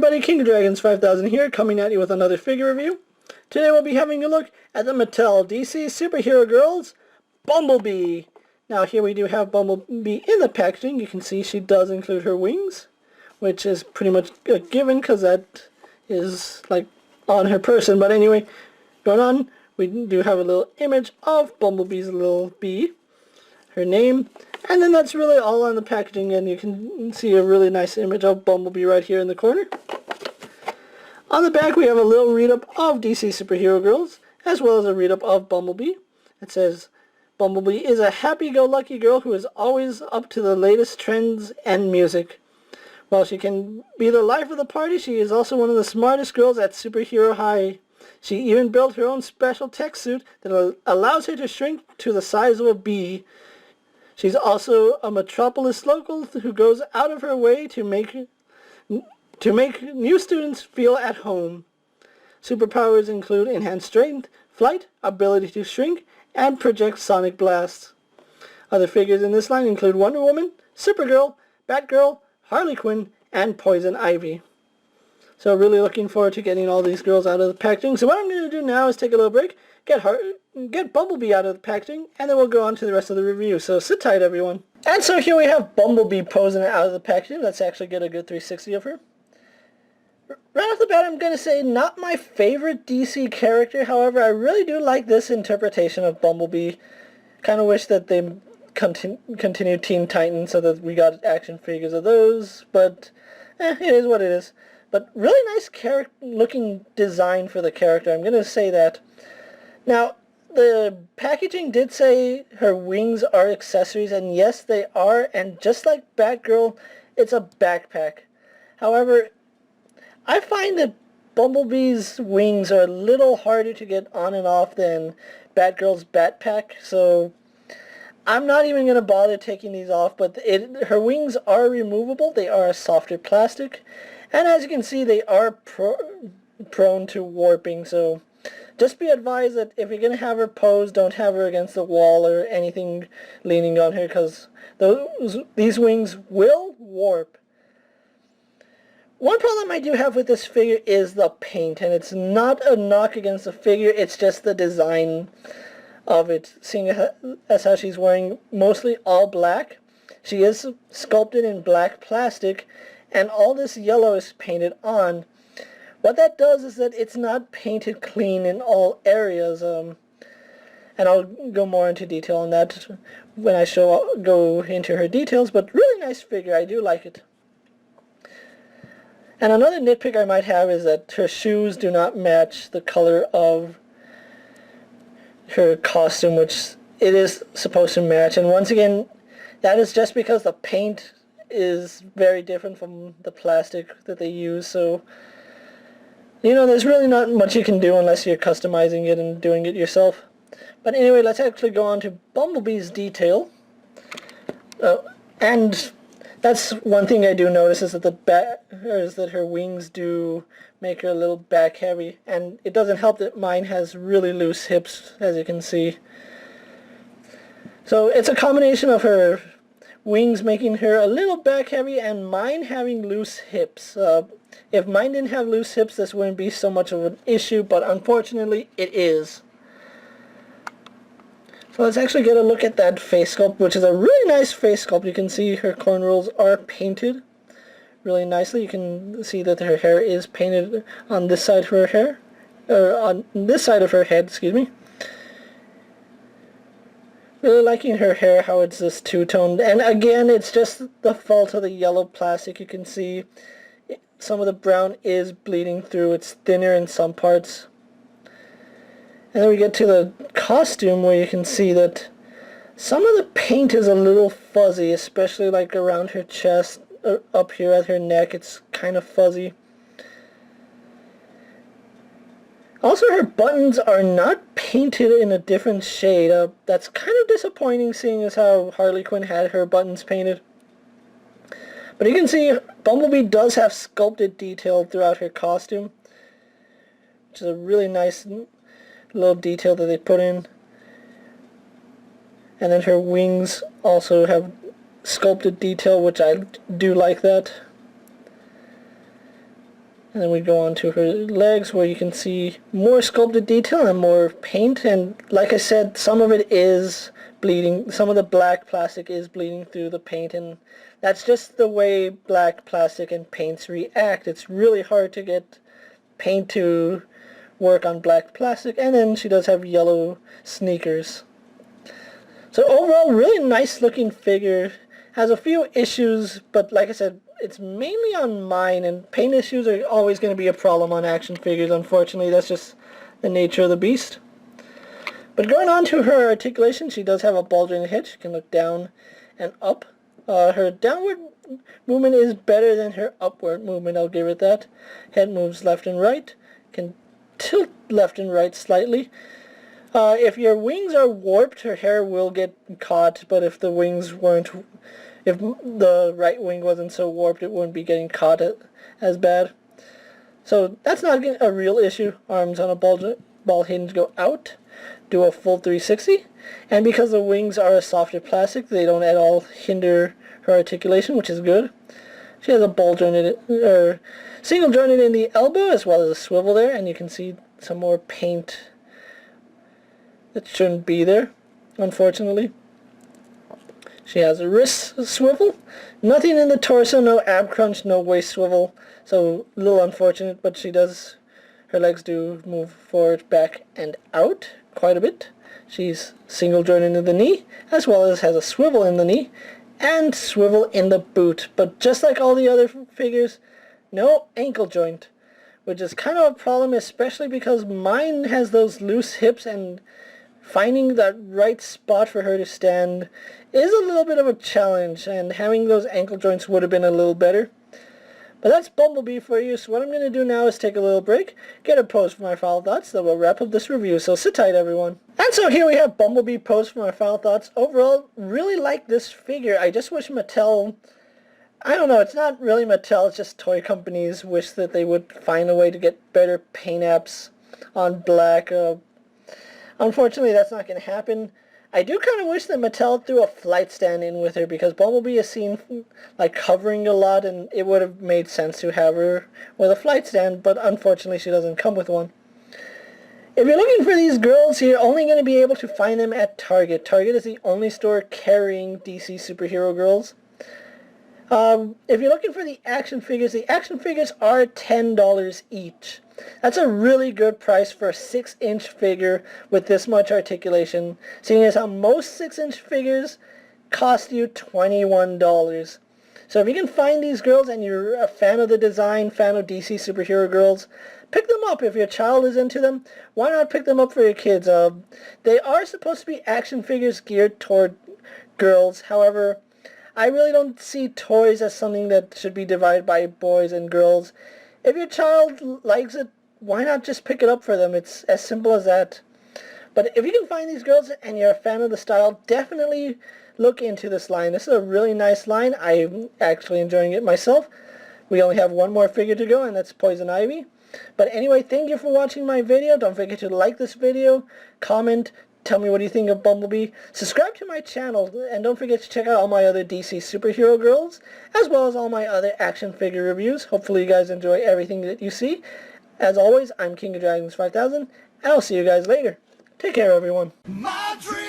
everybody, King of Dragons 5000 here, coming at you with another figure review. Today we'll be having a look at the Mattel DC Superhero Girls Bumblebee. Now here we do have Bumblebee in the packaging. You can see she does include her wings, which is pretty much a given because that is like on her person. But anyway, going on, we do have a little image of Bumblebee's little bee, her name, and then that's really all on the packaging, and you can see a really nice image of Bumblebee right here in the corner. On the back we have a little read-up of DC Superhero Girls, as well as a read-up of Bumblebee. It says, Bumblebee is a happy-go-lucky girl who is always up to the latest trends and music. While she can be the life of the party, she is also one of the smartest girls at Superhero High. She even built her own special tech suit that allows her to shrink to the size of a bee. She's also a Metropolis local who goes out of her way to make new students feel at home. Superpowers include enhanced strength, flight, ability to shrink, and project sonic blasts. Other figures in this line include Wonder Woman, Supergirl, Batgirl, Harley Quinn, and Poison Ivy. So really looking forward to getting all these girls out of the packaging. So what I'm going to do now is take a little break, get Bumblebee out of the packaging, and then we'll go on to the rest of the review. So sit tight, everyone. And so here we have Bumblebee posing out of the packaging. Let's actually get a good 360 of her. Right off the bat, I'm going to say not my favorite DC character. However, I really do like this interpretation of Bumblebee. Kind of wish that they continued Teen Titans so that we got action figures of those. But it is what it is. But really nice looking design for the character. I'm going to say that. Now, the packaging did say her wings are accessories, and yes, they are. And just like Batgirl, it's a backpack. However, I find that Bumblebee's wings are a little harder to get on and off than Batgirl's Batpack, so I'm not even going to bother taking these off, but her wings are removable. They are a softer plastic, and as you can see, they are prone to warping, so just be advised that if you're going to have her pose, don't have her against the wall or anything leaning on her, because these wings will warp. One problem I do have with this figure is the paint, and it's not a knock against the figure, it's just the design of it. Seeing as how she's wearing mostly all black, she is sculpted in black plastic, and all this yellow is painted on. What that does is that it's not painted clean in all areas, and I'll go more into detail on that when I go into her details, but really nice figure, I do like it. And another nitpick I might have is that her shoes do not match the color of her costume, which it is supposed to match. And once again, that is just because the paint is very different from the plastic that they use. So, you know, there's really not much you can do unless you're customizing it and doing it yourself. But anyway, let's actually go on to Bumblebee's detail. And that's one thing I do notice is that her wings do make her a little back heavy, and it doesn't help that mine has really loose hips, as you can see. So it's a combination of her wings making her a little back heavy and mine having loose hips. If mine didn't have loose hips, this wouldn't be so much of an issue, but unfortunately it is. So let's actually get a look at that face sculpt, which is a really nice face sculpt. You can see her cornrows are painted really nicely. You can see that her hair is painted on this side of her hair, or on this side of her head, excuse me. Really liking her hair, how it's this two-toned, and again, it's just the fault of the yellow plastic. You can see some of the brown is bleeding through. It's thinner in some parts. And then we get to the costume where you can see that some of the paint is a little fuzzy, especially like around her chest, or up here at her neck, it's kind of fuzzy. Also, her buttons are not painted in a different shade. That's kind of disappointing, seeing as how Harley Quinn had her buttons painted. But you can see Bumblebee does have sculpted detail throughout her costume, which is a really nice little detail that they put in. And then her wings also have sculpted detail, which I do like that. And then we go on to her legs where you can see more sculpted detail and more paint. And like I said, some of it is bleeding. Some of the black plastic is bleeding through the paint, and that's just the way black plastic and paints react. It's really hard to get paint to work on black plastic. And then she does have yellow sneakers. So overall, really nice looking figure. Has a few issues, but like I said, it's mainly on mine, and paint issues are always going to be a problem on action figures, unfortunately. That's just the nature of the beast. But going on to her articulation, she does have a bulge in the head. She can look down and up. Her downward movement is better than her upward movement, I'll give it that. Head moves left and right. Can tilt left and right slightly. If your wings are warped, her hair will get caught, but if the wings weren't... If the right wing wasn't so warped, it wouldn't be getting caught as bad. So that's not a real issue. Arms on a ball hinge go out. Do a full 360. And because the wings are a softer plastic, they don't at all hinder her articulation, which is good. She has a ball jointed, single jointed in the elbow, as well as a swivel there. And you can see some more paint that shouldn't be there, unfortunately. She has a wrist swivel. Nothing in the torso, no ab crunch, no waist swivel. So a little unfortunate, but she does, her legs do move forward, back, and out quite a bit. She's single jointed in the knee, as well as has a swivel in the knee, and swivel in the boot. But just like all the other figures, no ankle joint, which is kind of a problem, especially because mine has those loose hips, and finding that right spot for her to stand is a little bit of a challenge, and having those ankle joints would have been a little better. But that's Bumblebee for you, so what I'm going to do now is take a little break, get a pose for my final thoughts, then we'll wrap up this review, so sit tight everyone. And so here we have Bumblebee pose for my final thoughts. Overall, really like this figure. I just wish Mattel, I don't know, it's not really Mattel, it's just toy companies wish that they would find a way to get better paint apps on black. Unfortunately, that's not going to happen. I do kind of wish that Mattel threw a flight stand in with her, because Bumblebee is seen like hovering a lot, and it would have made sense to have her with a flight stand, but unfortunately she doesn't come with one. If you're looking for these girls, you're only going to be able to find them at Target. Target is the only store carrying DC superhero girls. If you're looking for the action figures are $10 each. That's a really good price for a 6-inch figure with this much articulation, seeing as how most 6-inch figures cost you $21. So if you can find these girls and you're a fan of the design, fan of DC superhero girls, pick them up. If your child is into them, why not pick them up for your kids? They are supposed to be action figures geared toward girls. However, I really don't see toys as something that should be divided by boys and girls. If your child likes it, why not just pick it up for them? It's as simple as that. But if you can find these girls and you're a fan of the style, definitely look into this line. This is a really nice line. I'm actually enjoying it myself. We only have one more figure to go, and that's Poison Ivy. But anyway, thank you for watching my video. Don't forget to like this video, comment, tell me what you think of Bumblebee. Subscribe to my channel, and don't forget to check out all my other DC superhero girls, as well as all my other action figure reviews. Hopefully you guys enjoy everything that you see. As always, I'm King of Dragons 5000, and I'll see you guys later. Take care, everyone. My dream.